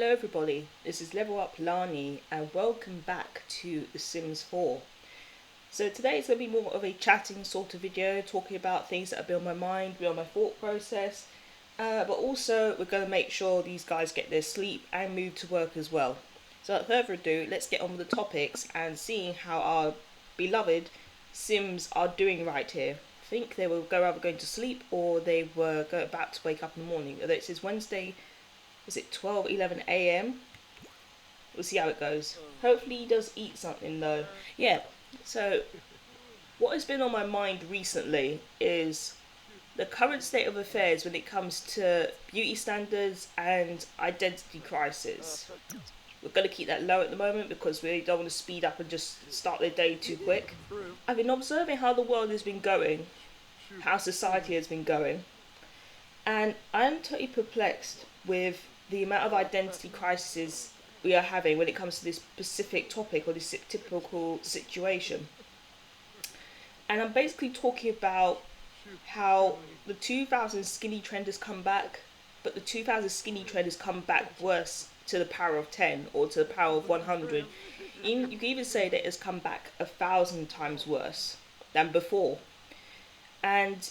Hello everybody, this is Level Up Lani and welcome back to The Sims 4. So today is going to be more of a chatting sort of video, talking about things that have been on my mind, been on my thought process, but also we're going to make sure these guys get their sleep and move to work as well. So without further ado, let's get on with the topics and seeing how our beloved Sims are doing right here. I think they were either going to sleep or they were about to wake up in the morning. Although it says Wednesday, is it 12:11 a.m? We'll see how it goes. Hopefully he does eat something though. Yeah, so what has been on my mind recently is the current state of affairs when it comes to beauty standards and identity crisis. We're going to keep that low at the moment because we don't want to speed up and just start the day too quick. I've been observing how the world has been going, how society has been going, and I'm totally perplexed with the amount of identity crises we are having when it comes to this specific topic or this typical situation. And I'm basically talking about how the 2000 skinny trend has come back, but the 2000 skinny trend has come back worse to the power of 10 or to the power of 100. You can even say that it's come back 1,000 times worse than before. And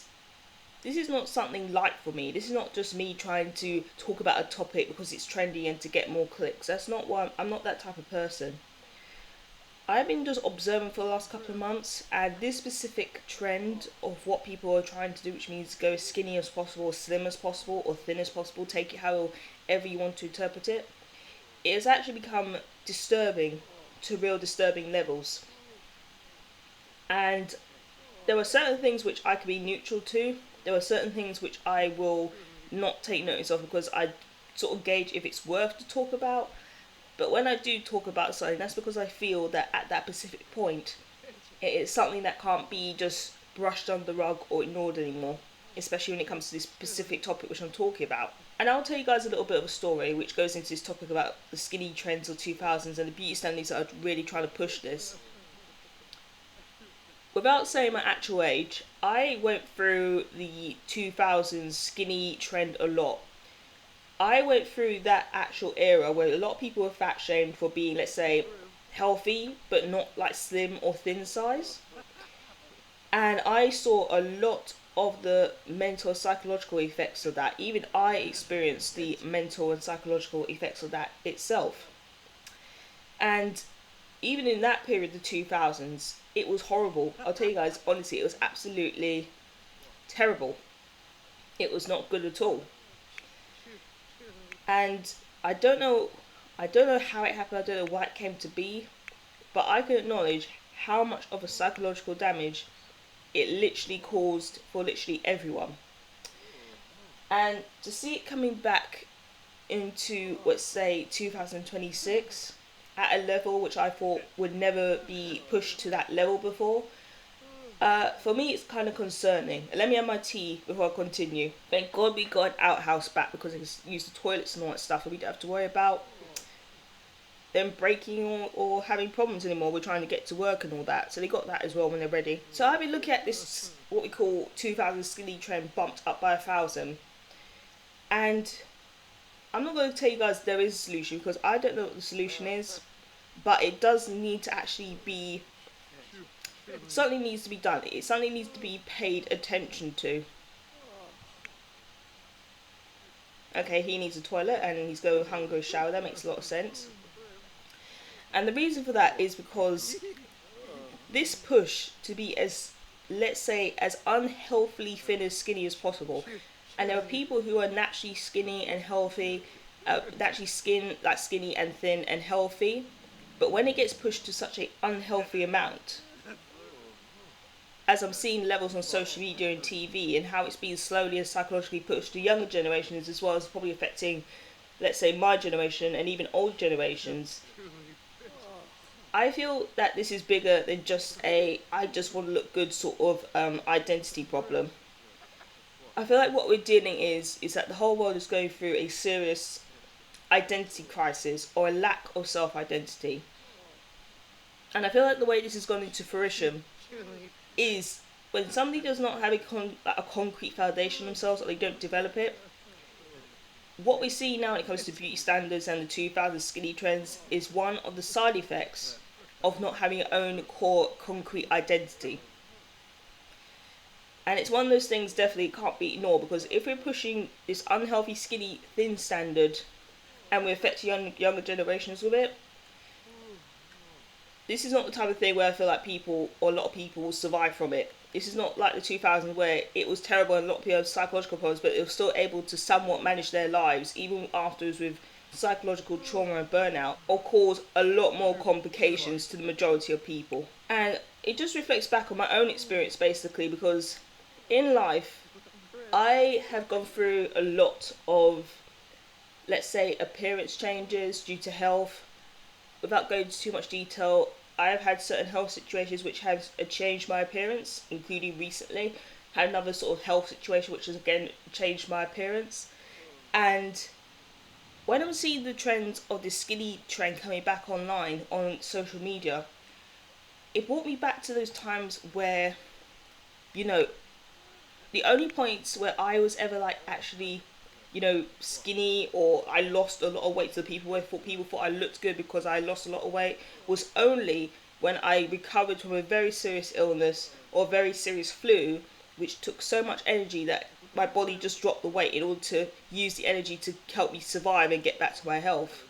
this is not something light for me. This is not just me trying to talk about a topic because it's trendy and to get more clicks. That's not why I'm not that type of person. I've been just observing for the last couple of months, and this specific trend of what people are trying to do, which means go as skinny as possible, as slim as possible, or thin as possible, take it however you want to interpret it, it has actually become disturbing to real disturbing levels. And there are certain things which I can be neutral to. There are certain things which I will not take notice of because I sort of gauge if it's worth to talk about. But when I do talk about something, that's because I feel that at that specific point, it is something that can't be just brushed under the rug or ignored anymore, especially when it comes to this specific topic which I'm talking about. And I'll tell you guys a little bit of a story which goes into this topic about the skinny trends of 2000s and the beauty standards that are really trying to push this. Without saying my actual age, I went through the 2000s skinny trend a lot. I went through that actual era where a lot of people were fat shamed for being, let's say, healthy, but not like slim or thin size. And I saw a lot of the mental and psychological effects of that. Even I experienced the mental and psychological effects of that itself. And even in that period, the 2000s, it was horrible. I'll tell you guys, honestly, it was absolutely terrible. It was not good at all. And I don't know how it happened, I don't know why it came to be, but I can acknowledge how much of a psychological damage it literally caused for literally everyone. And to see it coming back into, let's say, 2026, at a level which I thought would never be pushed to that level before, for me it's kind of concerning. Let me have my tea before I continue. Thank God we got an outhouse back because it can use the toilets and all that stuff, and we don't have to worry about them breaking or having problems anymore. We're trying to get to work and all that, so they got that as well when they're ready. So I've been looking at this, what we call 2000 skinny trend bumped up by 1,000, and I'm not going to tell you guys there is a solution because I don't know what the solution is, but it does need to actually be, something needs to be done. Something needs to be paid attention to. Okay, he needs a toilet and he's going hungry shower. That makes a lot of sense. And the reason for that is because this push to be as, let's say, as unhealthily thin as skinny as possible. And there are people who are naturally skinny and healthy, naturally skinny and thin and healthy. But when it gets pushed to such an unhealthy amount, as I'm seeing levels on social media and TV and how it's being slowly and psychologically pushed to younger generations as well as probably affecting, let's say, my generation and even old generations, I feel that this is bigger than just I just want to look good sort of identity problem. I feel like what we're dealing is that the whole world is going through a serious identity crisis or a lack of self-identity. And I feel like the way this has gone into fruition is when somebody does not have a concrete foundation themselves, or they don't develop it, what we see now when it comes to beauty standards and the 2000 skinny trends is one of the side effects of not having your own core concrete identity. And it's one of those things definitely can't be ignored, because if we're pushing this unhealthy skinny thin standard and we're affecting younger generations with it, this is not the type of thing where I feel like people, or a lot of people, will survive from it. This is not like the 2000s where it was terrible and a lot of people had psychological problems, but they were still able to somewhat manage their lives, even afterwards, with psychological trauma and burnout, or cause a lot more complications to the majority of people. And it just reflects back on my own experience, basically, because in life, I have gone through a lot of, let's say, appearance changes due to health. Without going into too much detail, I have had certain health situations which have changed my appearance, including recently had another sort of health situation which has again changed my appearance. And when I'm seeing the trends of this skinny trend coming back online on social media, it brought me back to those times where, you know, the only points where I was ever like actually, you know, skinny, or I lost a lot of weight to the people where people thought I looked good because I lost a lot of weight, was only when I recovered from a very serious illness or a very serious flu, which took so much energy that my body just dropped the weight in order to use the energy to help me survive and get back to my health.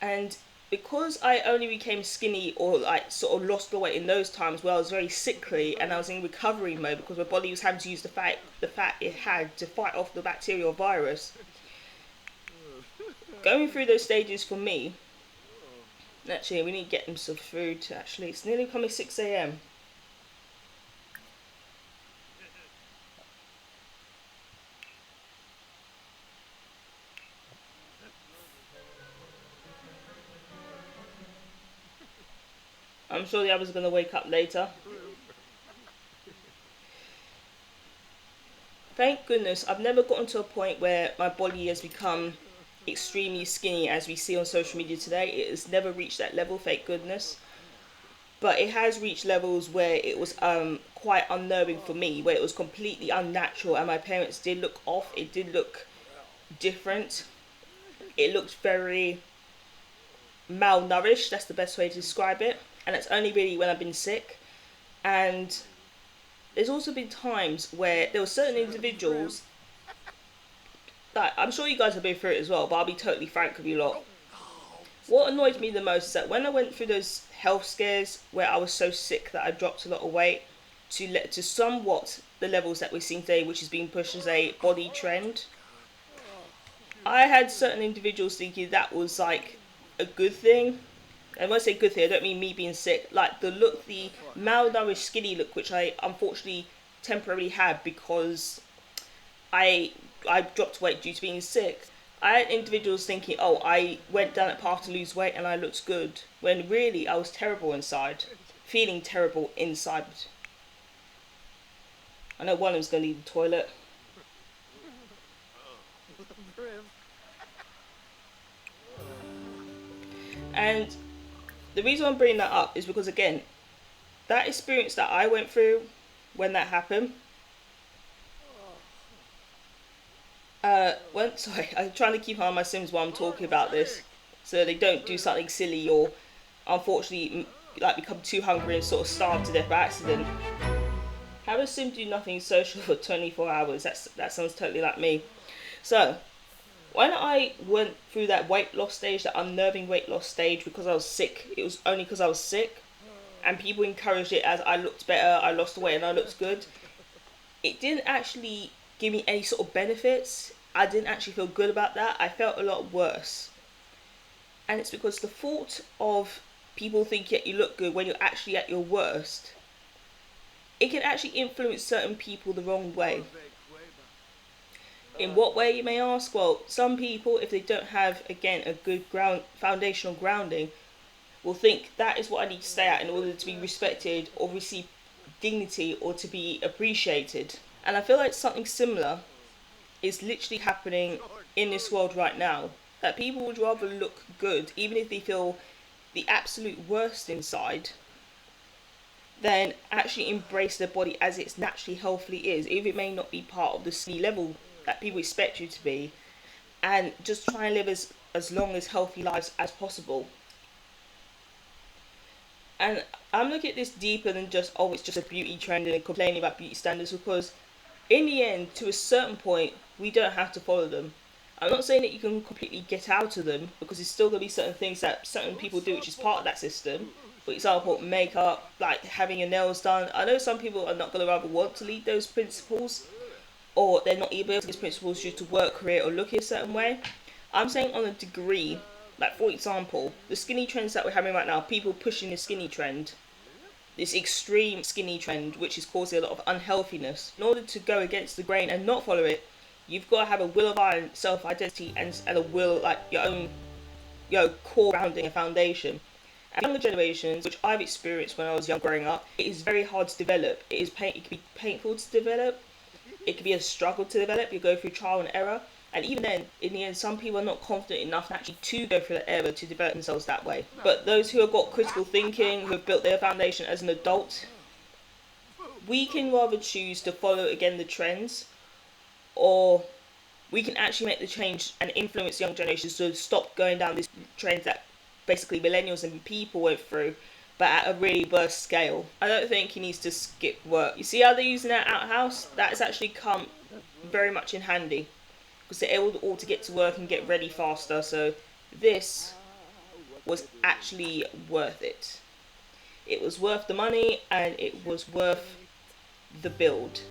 And because I only became skinny or like sort of lost the weight in those times where I was very sickly and I was in recovery mode, because my body was having to use the fat it had to fight off the bacterial virus. Going through those stages for me, actually we need to get them some food. Actually, it's nearly coming 6 a.m. I'm sure the others are going to wake up later. Thank goodness I've never gotten to a point where my body has become extremely skinny as we see on social media today. It has never reached that level, thank goodness. But it has reached levels where it was quite unnerving for me, where it was completely unnatural and my parents did look off. It did look different. It looked very malnourished, that's the best way to describe it. And it's only really when I've been sick. And there's also been times where there were certain individuals that, I'm sure you guys have been through it as well, but I'll be totally frank with you lot. What annoyed me the most is that when I went through those health scares where I was so sick that I dropped a lot of weight to somewhat the levels that we're seeing today, which is being pushed as a body trend, I had certain individuals thinking that was like a good thing. And when I say good thing, I don't mean me being sick. Like the look, the malnourished, skinny look, which I unfortunately temporarily had because I dropped weight due to being sick. I had individuals thinking, oh, I went down that path to lose weight and I looked good, when really I was terrible inside, feeling terrible inside. I know one of them's going to leave the toilet. And the reason I'm bringing that up is because, again, that experience that I went through when that happened, sorry, I'm trying to keep on my Sims while I'm talking about this, so they don't do something silly or, unfortunately, like become too hungry and sort of starve to death by accident. Have a Sim do nothing social for 24 hours. That sounds totally like me. So, when I went through that weight loss stage, that unnerving weight loss stage, because I was sick, it was only because I was sick, and people encouraged it as I looked better, I lost weight and I looked good. It didn't actually give me any sort of benefits. I didn't actually feel good about that. I felt a lot worse. And it's because the thought of people thinking you look good when you're actually at your worst, it can actually influence certain people the wrong way. In what way, you may ask? Well, some people, if they don't have, again, a good foundational grounding, will think that is what I need to stay at in order to be respected or receive dignity or to be appreciated. And I feel like something similar is literally happening in this world right now. That people would rather look good, even if they feel the absolute worst inside, than actually embrace their body as it naturally healthily is, even if it may not be part of the skinny level that people expect you to be, and just try and live as long as healthy lives as possible. And I'm looking at this deeper than just, oh, it's just a beauty trend and complaining about beauty standards, because in the end, to a certain point, we don't have to follow them. I'm not saying that you can completely get out of them, because there's still going to be certain things that certain people do which is part of that system. For example, makeup, like having your nails done. I know some people are not going to rather want to lead those principles, or they're not able to these principles due to work, career, or looking a certain way. I'm saying on a degree, like for example, the skinny trends that we're having right now, people pushing the skinny trend, this extreme skinny trend, which is causing a lot of unhealthiness. In order to go against the grain and not follow it, you've got to have a will of iron, self-identity, and a will, like your own, core grounding and foundation. And younger generations, which I've experienced when I was young growing up, it is very hard to develop. It can be painful to develop. It can be a struggle to develop. You go through trial and error. And even then, in the end, some people are not confident enough actually to go through the error to develop themselves that way. But those who have got critical thinking, who have built their foundation as an adult, we can rather choose to follow again the trends, or we can actually make the change and influence young generations to stop going down this trend that basically millennials and people went through, but at a really worse scale. I don't think he needs to skip work. You see how they're using that outhouse? That has actually come very much in handy, because they're able all to get to work and get ready faster. So this was actually worth it. It was worth the money, and it was worth the build.